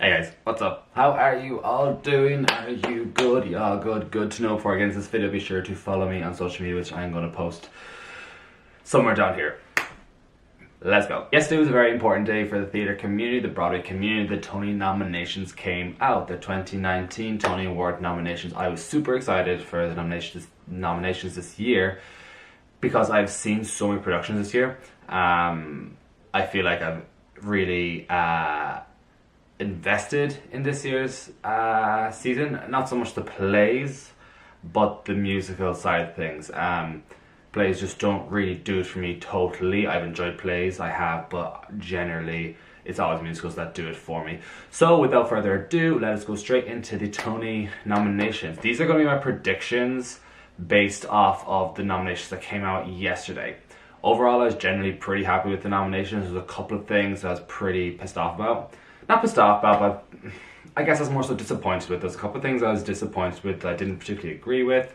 Hey guys, what's up? How are you all doing? Are you good? You all good? Good to know. Before I get into this video, be sure to follow me on social media, which I'm going to post somewhere down here. Let's go. Yesterday was a very important day for the theatre community, the Broadway community. The Tony nominations came out, the 2019 Tony Award nominations. I was super excited for the nominations this year because I've seen so many productions this year. I feel like I've really invested in this year's season. Not so much the plays, but the musical side of things. Plays just don't really do it for me totally. I've enjoyed plays, I have, but generally it's always musicals that do it for me. So without further ado, let us go straight into the Tony nominations. These are going to be my predictions based off of the nominations that came out yesterday. Overall, I was generally pretty happy with the nominations. There's a couple of things I was pretty pissed off about. Not pissed off about, but I guess I was more so disappointed with. There's a couple of things I was disappointed with that I didn't particularly agree with.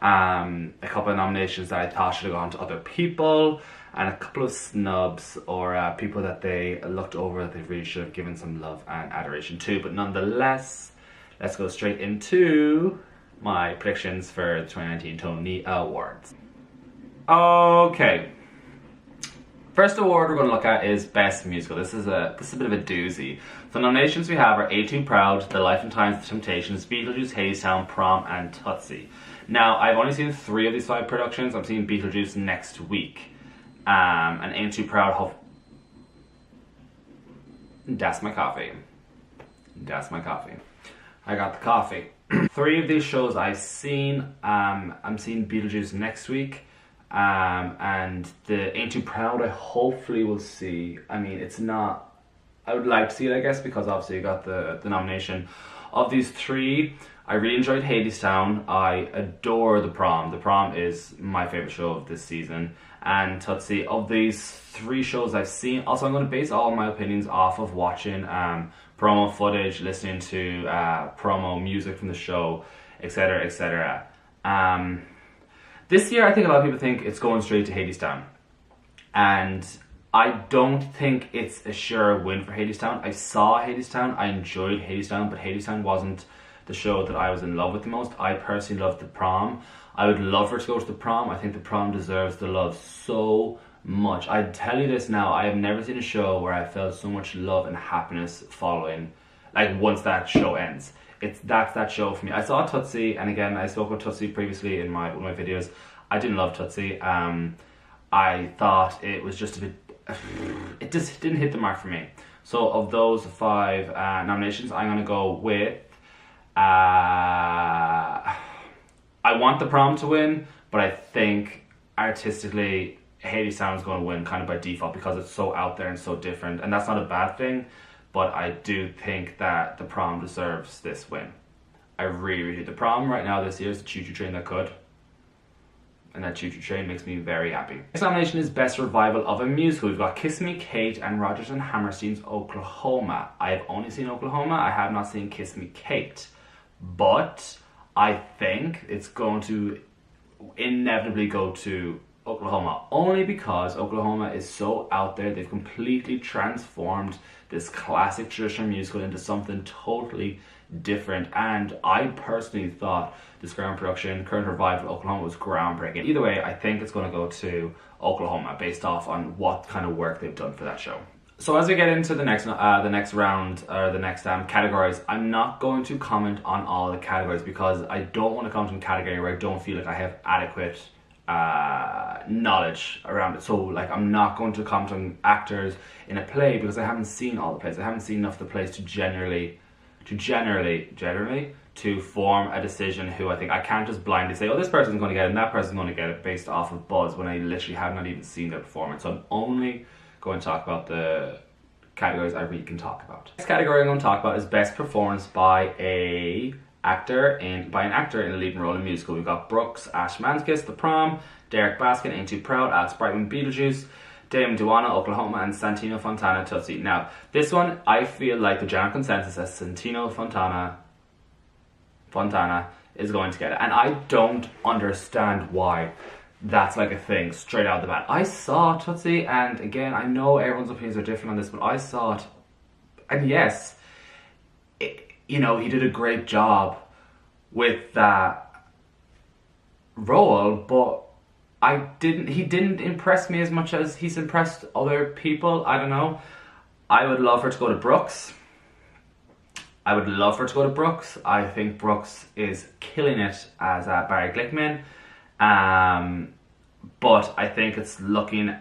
A couple of nominations that I thought should have gone to other people, and a couple of snubs or people that they looked over that they really should have given some love and adoration to. But nonetheless, let's go straight into my predictions for the 2019 Tony Awards. Okay. First award we're going to look at is Best Musical. This is a bit of a doozy. The nominations we have are A Too Proud, The Life and Times of the Temptations, Beetlejuice, Hadestown, Prom, and Tootsie. Now, I've only seen 3 of these 5 productions. I'm seeing Beetlejuice next week. And Ain't Too Proud, that's my coffee. That's my coffee. I got the coffee. 3 of these shows I've seen. I'm seeing Beetlejuice next week. And the Ain't Too Proud I hopefully will see. I mean, it's not, I would like to see it, I guess, because obviously you got the nomination. Of these 3, I really enjoyed Hadestown. I adore The Prom. The Prom is my favourite show of this season. And Tootsie. Of these 3 shows I've seen, also I'm going to base all my opinions off of watching promo footage, listening to promo music from the show, etc, etc. This year, I think a lot of people think it's going straight to Hadestown. And I don't think it's a sure win for Hadestown. I saw Hadestown, I enjoyed Hadestown, but Hadestown wasn't the show that I was in love with the most. I personally loved The Prom. I would love her to go to The Prom. I think The Prom deserves the love so much. I tell you this now, I have never seen a show where I felt so much love and happiness following, like once that show ends. That's that show for me. I saw Tootsie, and again, I spoke about Tootsie previously in one of my videos. I didn't love Tootsie. I thought it was just a bit, it just didn't hit the mark for me. So of those 5 nominations, I'm going to go with, I want The Prom to win, but I think artistically, Hadestown is going to win kind of by default because it's so out there and so different, and that's not a bad thing. But I do think that The Prom deserves this win. I really, really do. The Prom right now this year is the choo-choo train that could. And that choo-choo train makes me very happy. Next nomination is Best Revival of a Musical. We've got Kiss Me Kate and Rodgers and Hammerstein's Oklahoma. I have only seen Oklahoma. I have not seen Kiss Me Kate. But I think it's going to inevitably go to Oklahoma, only because Oklahoma is so out there. They've completely transformed this classic traditional musical into something totally different, and I personally thought this current revival of Oklahoma was groundbreaking. Either way, I think it's going to go to Oklahoma based off on what kind of work they've done for that show. So as we get into the next round, or the next categories, I'm not going to comment on all the categories because I don't want to comment on a category where I don't feel like I have adequate knowledge around it. So like, I'm not going to comment on actors in a play because I haven't seen all the plays. I haven't seen enough of the plays to generally form a decision who I think. I can't just blindly say, oh, this person's going to get it and that person's going to get it based off of buzz when I literally have not even seen their performance. So I'm only going to talk about the categories I really can talk about. Next category I'm going to talk about is Best Performance by an actor in a leading role in a musical. We've got Brooks, Ash Manskis, The Prom, Derek Baskin, Ain't Too Proud, Alex Brightman, Beetlejuice, Dame Duana, Oklahoma, and Santino Fontana, Tootsie. Now, this one, I feel like the general consensus is Santino Fontana is going to get it. And I don't understand why that's like a thing straight out of the bat. I saw Tootsie, and again, I know everyone's opinions are different on this, but I saw it, and yes, you know, he did a great job with that role, but he didn't impress me as much as he's impressed other people. I don't know. I would love her to go to Brooks. I think Brooks is killing it as Barry Glickman. But I think it's looking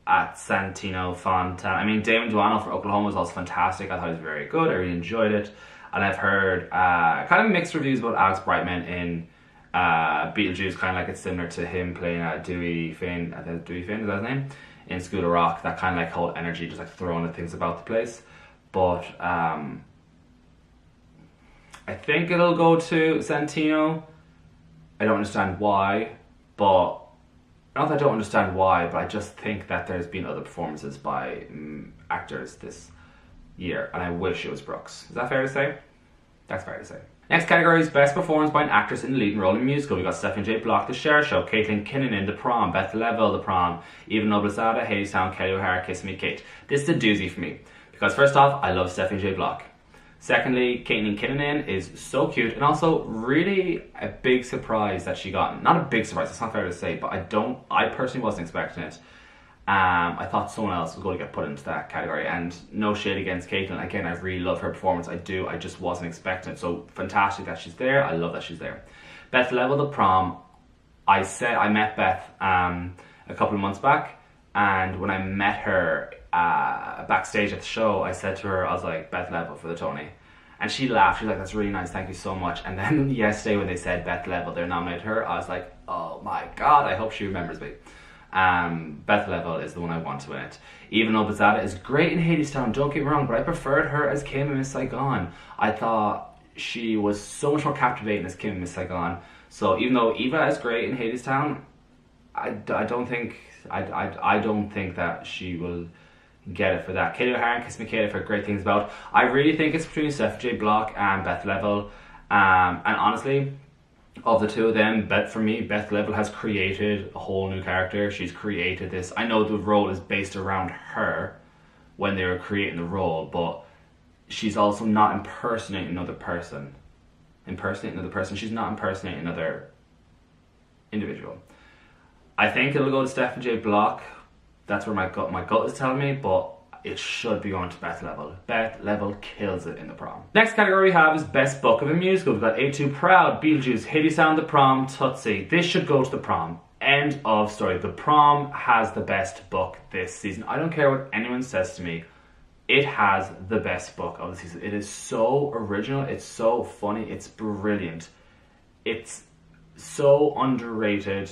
at Santino Fontana. I mean, Damon Duano for Oklahoma was also fantastic. I thought he was very good. I really enjoyed it. And I've heard kind of mixed reviews about Alex Brightman in Beetlejuice, kind of like it's similar to him playing Dewey Finn, Dewey Finn, is that his name? In School of Rock, that kind of like whole energy, just like throwing at things about the place. But I think it'll go to Santino. I don't understand why, but not that I don't understand why, but I just think that there's been other performances by actors this year, and I wish it was Brooks. Is that fair to say? That's fair to say. Next category is Best Performance by an Actress in a Leading Role in a Musical. We got Stephanie J. Block, The Cher Show, Caitlin Kinnunen, The Prom, Beth Level, The Prom, Eva Noblezada, Hadestown, Kelly O'Hara, Kiss Me Kate. This is a doozy for me, because first off, I love Stephanie J. Block. Secondly, Caitlin Kinnunen is so cute, and also really a big surprise that she got. Not a big surprise, it's not fair to say, but I personally wasn't expecting it. I thought someone else was going to get put into that category, and no shade against Caitlin. Again, I really love her performance. I do. I just wasn't expecting it. So fantastic that she's there. I love that she's there. Beth Level, The Prom. I met Beth a couple of months back, and when I met her backstage at the show, I said to her, I was like, Beth Level for the Tony. And she laughed. She's like, that's really nice. Thank you so much. And then yesterday when they said Beth Level, they nominated her, I was like, oh my God, I hope she remembers me. Beth Level is the one I want to win it. Eva Noblezada is great in Hadestown, don't get me wrong, but I preferred her as Kim in Miss Saigon. I thought she was so much more captivating as Kim in Miss Saigon. So even though Eva is great in Hadestown, I don't think that she will get it for that. Kelly O'Hara and Kiss Me Kate, I've heard great things about. I really think it's between Steph J. Block and Beth Level. And honestly, of the two of them, for me, Beth Level has created a whole new character. She's created this. I know the role is based around her when they were creating the role, but she's also not impersonating another person. She's not impersonating another individual. I think it'll go to Stephen J. Block. That's where my gut is telling me, but it should be going to Beth Level. Beth Level kills it in The Prom. Next category we have is Best Book of a Musical. We've got A2 Proud, Beetlejuice, Hadestown, The Prom, Tootsie. This should go to The Prom. End of story. The Prom has the best book this season. I don't care what anyone says to me. It has the best book of the season. It is so original. It's so funny. It's brilliant. It's so underrated.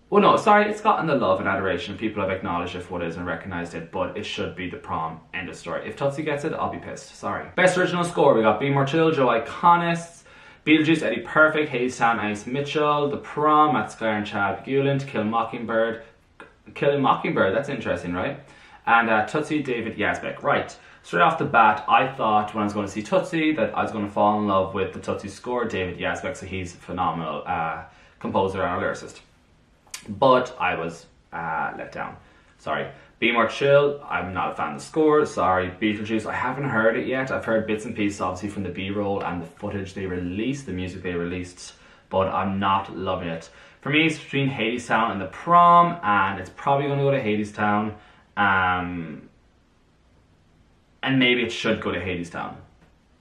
Well, no, sorry, it's gotten the love and adoration. People have acknowledged it for what it is and recognized it, but it should be The Prom. End of story. If Tootsie gets it, I'll be pissed. Sorry. Best Original Score, we got Be More Chill, Joe Iconists, Beetlejuice, Eddie Perfect, Hadestown, Ice Mitchell, The Prom, Matt Sklar and Chad Guland, Killing Mockingbird, that's interesting, right? And Tootsie, David Yazbek. Right, straight off the bat, I thought when I was going to see Tootsie that I was going to fall in love with the Tootsie score, David Yazbek, so he's a phenomenal composer and a lyricist. But I was let down. Sorry. Be More Chill, I'm not a fan of the score. Sorry. Beetlejuice, I haven't heard it yet. I've heard bits and pieces, obviously, from the B-roll and the footage they released, the music they released, but I'm not loving it. For me, it's between Hadestown and The Prom, and it's probably going to go to Hadestown. And maybe it should go to Hadestown.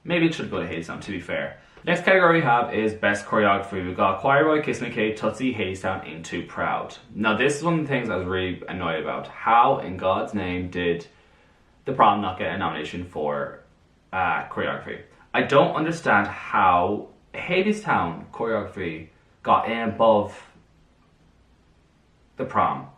To be fair. Next category we have is Best Choreography. We've got Choir Boy, Kiss Me Kate, Tootsie, Hadestown, Ain't Too Proud. Now this is one of the things I was really annoyed about. How in God's name did The Prom not get a nomination for choreography? I don't understand how Hadestown choreography got in above The Prom.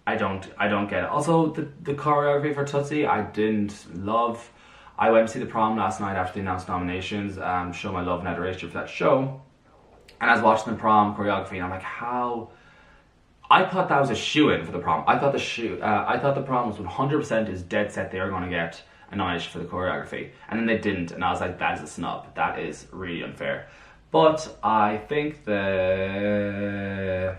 I don't get it. Also, the choreography for Tootsie, I didn't love. I went to see The Prom last night after the announced nominations, show my love and adoration for that show. And I was watching The Prom choreography, and I'm like, how? I thought that was a shoo-in for The Prom. I thought The Prom was 100% is dead set they were going to get a nomination for the choreography, and then they didn't, and I was like, that is a snub. That is really unfair. But I think that's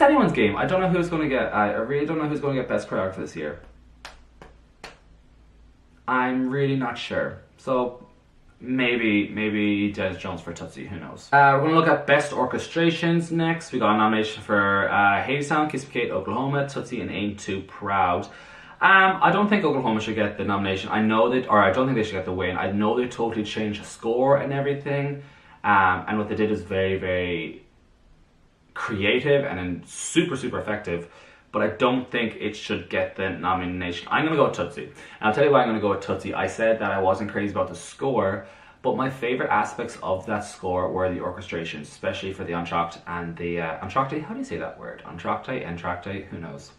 anyone's game. I don't know who's going to get. I really don't know who's going to get Best Choreographer this year. I'm really not sure. So maybe Dennis Jones for Tootsie, who knows. We're going to look at Best Orchestrations next. We got a nomination for Hadestown, Kiss Me Kate, Oklahoma, Tootsie, and Ain't Too Proud. I don't think Oklahoma should get the nomination. I don't think they should get the win. I know they totally changed the score and everything. And what they did is very, very creative and super, super effective. But I don't think it should get the nomination. I'm going to go with Tootsie. And I'll tell you why I'm going to go with Tootsie. I said that I wasn't crazy about the score, but my favorite aspects of that score were the orchestration, especially for the entr'acte and the entr'acte. How do you say that word? Entr'acte, who knows?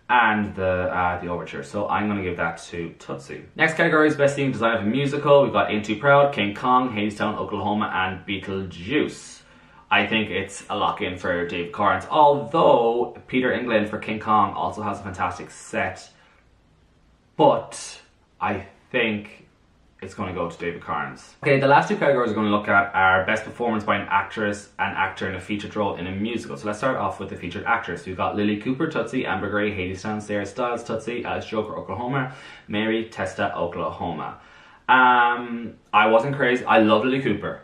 And the overture. So I'm going to give that to Tootsie. Next category is Best Theme Design of a Musical. We've got Ain't Too Proud, King Kong, Hadestown, Oklahoma, and Beetlejuice. I think it's a lock-in for David Corrins, although Peter England for King Kong also has a fantastic set. But I think it's going to go to David Corrins. Okay, the last two categories we're going to look at are Best Performance by an Actress and Actor in a Featured Role in a Musical. So let's start off with the featured actress. We've got Lily Cooper, Tootsie, Amber Gray, Hadestown, Sarah Styles, Tootsie, Alice Joker, Oklahoma, Mary Testa, Oklahoma. I wasn't crazy. I love Lily Cooper.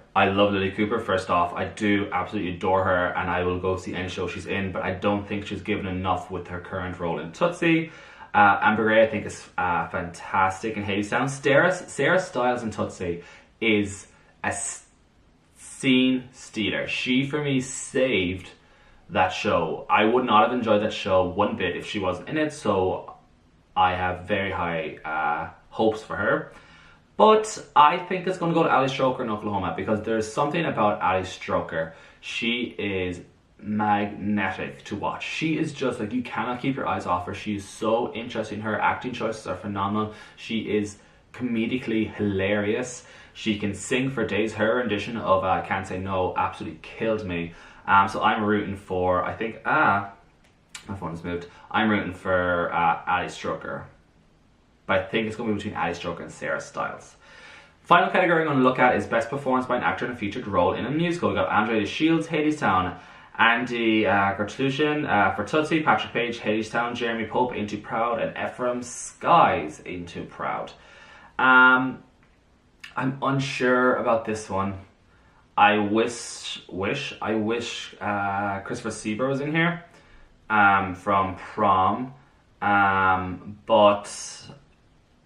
First off, I do absolutely adore her, and I will go see any show she's in, but I don't think she's given enough with her current role in Tootsie. Amber Gray, I think, is fantastic in Hadestown. Sarah Styles in Tootsie is a scene stealer. She, for me, saved that show. I would not have enjoyed that show one bit if she wasn't in it, so I have very high hopes for her. But I think it's going to go to Ali Stroker in Oklahoma, because there's something about Ali Stroker. She is magnetic to watch. She is just like, you cannot keep your eyes off her. She is so interesting. Her acting choices are phenomenal. She is comedically hilarious. She can sing for days. Her rendition of Can't Say No absolutely killed me. So I'm rooting for, I think, my phone has moved. I'm rooting for Ali Stroker. But I think it's going to be between Ali Stroker and Sarah Styles. Final category I'm going to look at is Best Performance by an Actor in a Featured Role in a Musical. We've got Andrea Shields, Hadestown, Andy Gertrusian for Tootsie, Patrick Page, Hadestown, Jeremy Pope, Ain't Too Proud, and Ephraim Skies, Ain't Too Proud. I'm unsure about this one. I wish Christopher Sieber was in here from Prom, but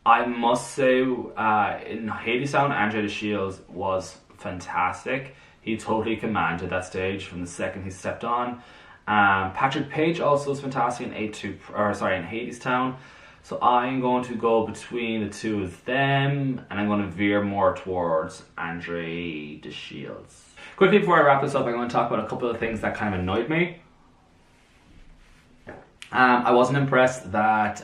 I must say in Hadestown, Andrea Shields was fantastic. He totally commanded that stage from the second he stepped on. Patrick Page also was fantastic in Hadestown. So I'm going to go between the two of them, and I'm going to veer more towards Andre DeShields. Quickly before I wrap this up, I'm going to talk about a couple of things that kind of annoyed me. I wasn't impressed that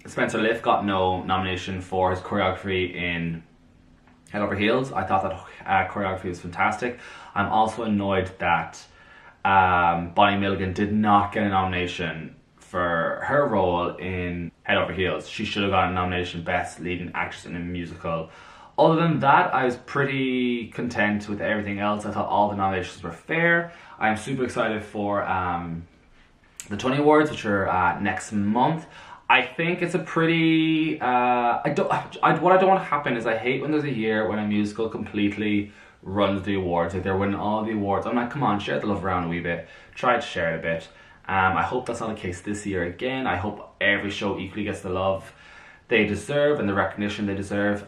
Spencer Liff got no nomination for his choreography in Head Over Heels. I thought that choreography was fantastic. I'm also annoyed that Bonnie Milligan did not get a nomination for her role in Head Over Heels. She should have got a nomination Best Leading Actress in a Musical. Other than that, I was pretty content with everything else. I thought all the nominations were fair. I am super excited for the Tony Awards, which are next month. I think it's a pretty... what I don't want to happen is I hate when there's a year when a musical completely runs the awards. Like, they're winning all the awards. I'm like, come on, share the love around a wee bit. Try to share it a bit. I hope that's not the case this year again. I hope every show equally gets the love they deserve and the recognition they deserve.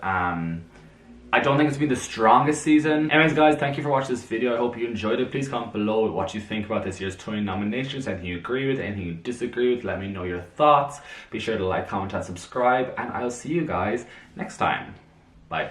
I don't think it's been the strongest season. Anyways, guys, thank you for watching this video. I hope you enjoyed it. Please comment below what you think about this year's Tony nominations. Anything you agree with, anything you disagree with, let me know your thoughts. Be sure to like, comment, and subscribe, and I'll see you guys next time. Bye.